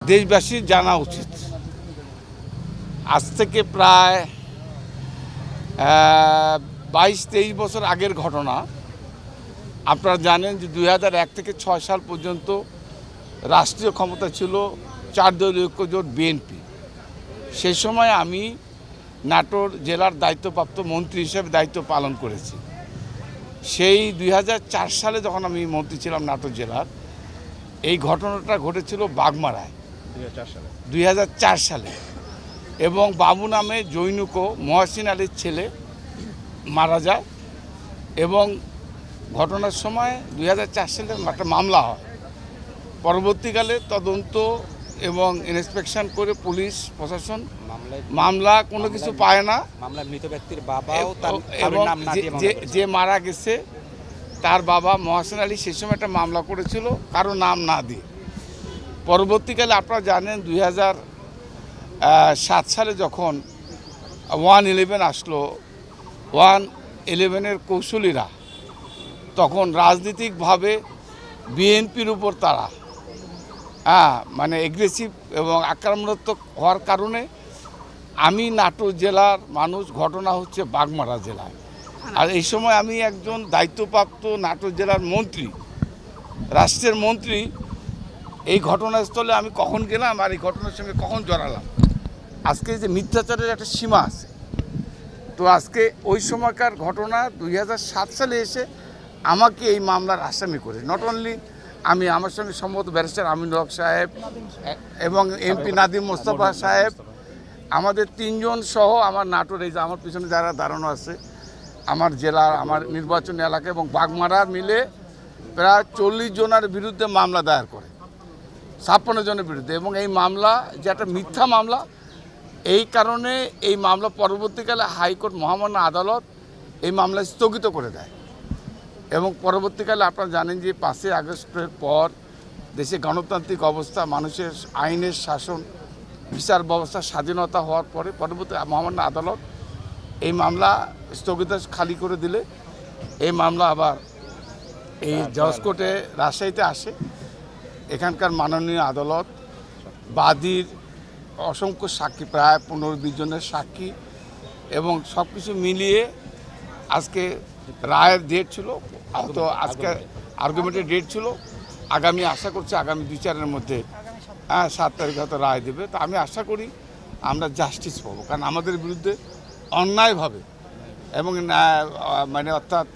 দেশবাসীর জানা উচিত। আজ থেকে প্রায় 22-23 বছর আগের ঘটনা। আপনারা জানেন যে 2001 থেকে 6 সাল পর্যন্ত রাষ্ট্রীয় ক্ষমতা ছিল 4 দলীয় ঐক্যজোট বিএনপি। সেই সময় আমি নাটোর জেলার দায়িত্বপ্রাপ্ত মন্ত্রী হিসেবে দায়িত্ব পালন করেছি। সেই 2004 সালে যখন আমি মন্ত্রী ছিলাম নাটোর জেলার, এই ঘটনাটা ঘটেছিল বাগমারায় 2004 সালে। এবং বাবু নামে জৈনুকো মহসিন আলীর ছেলে মারা যায় এবং ঘটনার সময় 2004 সালে একটা মামলা হয়। পরবর্তীকালে তদন্ত এবং ইন্সপেকশন করে পুলিশ প্রশাসন মামলা কোনো কিছু পায় না। মামলা মৃত ব্যক্তির বাবাও এবং যে মারা গেছে তার বাবা মহসিন আলী সেই সময় একটা মামলা করেছিল কারো নাম না দিয়ে। পরবর্তীকালে আপনারা জানেন 2007 সালে যখন 111 আসলো, 111-এর কৌশলীরা তখন রাজনৈতিকভাবে বিএনপির উপর তারা মানে এগ্রেসিভ এবং আক্রমণাত্মক হওয়ার কারণে আমি নাটোর জেলার মানুষ, ঘটনা হচ্ছে বাগমারা জেলায়। আর এই সময় আমি একজন দায়িত্বপ্রাপ্ত নাটোর জেলার মন্ত্রী, রাষ্ট্রের মন্ত্রী। এই ঘটনাস্থলে আমি কখন গেলাম আর এই ঘটনার সঙ্গে কখন জড়ালাম, আজকে যে মিথ্যাচারের একটা সীমা আছে। তো আজকে ওই সময়কার ঘটনা 2007 সালে এসে আমাকে এই মামলার আসামি করে, নট অনলি আমি, আমার সঙ্গে সম্ভবত ব্যারিস্টার আমিনুল হক সাহেব এবং এমপি নাদিম মোস্তফা সাহেব, আমাদের 3 জন সহ আমার নাটোর, এই যে আমার পিছনে যারা দাঁড়ানো আছে, আমার জেলার, আমার নির্বাচনী এলাকা এবং বাগমারা মিলে প্রায় 40 জনের বিরুদ্ধে মামলা দায়ের করে, 56 জনের বিরুদ্ধে। এবং এই মামলা যে একটা মিথ্যা মামলা, এই কারণে এই মামলা পরবর্তীকালে হাইকোর্ট মহামান্য আদালত এই মামলা স্থগিত করে দেয়। এবং পরবর্তীকালে আপনারা জানেন যে 5ই আগস্টের পর দেশে গণতান্ত্রিক অবস্থা, মানুষের আইনের শাসন, বিচার ব্যবস্থা স্বাধীনতা হওয়ার পরে পরবর্তী মহামান্য আদালত এই মামলা স্থগিত খালি করে দিলে এই মামলা আবার এই জজ কোর্টে রাজশাহীতে আসে। এখানকার মাননীয় আদালত বাদীর অসংখ্য সাক্ষী, প্রায় 15-20 জনের সাক্ষী এবং সব কিছু মিলিয়ে আজকে রায়ের ডেট ছিল, তো আজকে আর্গুমেন্টের ডেট ছিল। আগামী আশা করছি আগামী 2-4-এর মধ্যে 7 তারিখ হয়তো রায় দেবে। তো আমি আশা করি আমরা জাস্টিস পাবো, কারণ আমাদের বিরুদ্ধে অন্যায়ভাবে এবং মানে অর্থাৎ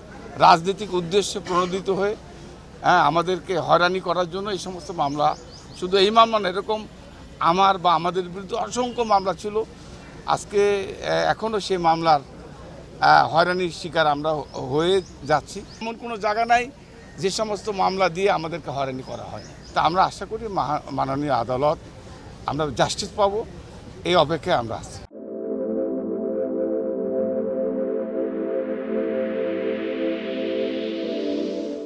রাজনৈতিক উদ্দেশ্যে প্রণোদিত হয়ে আমাদেরকে হয়রানি করার জন্য এই সমস্ত মামলা, শুধু এই মামলা না, এরকম আমার বা আমাদের বিরুদ্ধে অসংখ্য মামলা ছিল। আজকে এখনও সেই মামলার হয়রানির শিকার আমরা হয়ে যাচ্ছি। এমন কোনো জায়গা নাই যে সমস্ত মামলা দিয়ে আমাদেরকে হয়রানি করা হয়। তা আমরা আশা করি মাননীয় আদালত আমরা জাস্টিস পাবো, এই অপেক্ষায় আমরা আছি।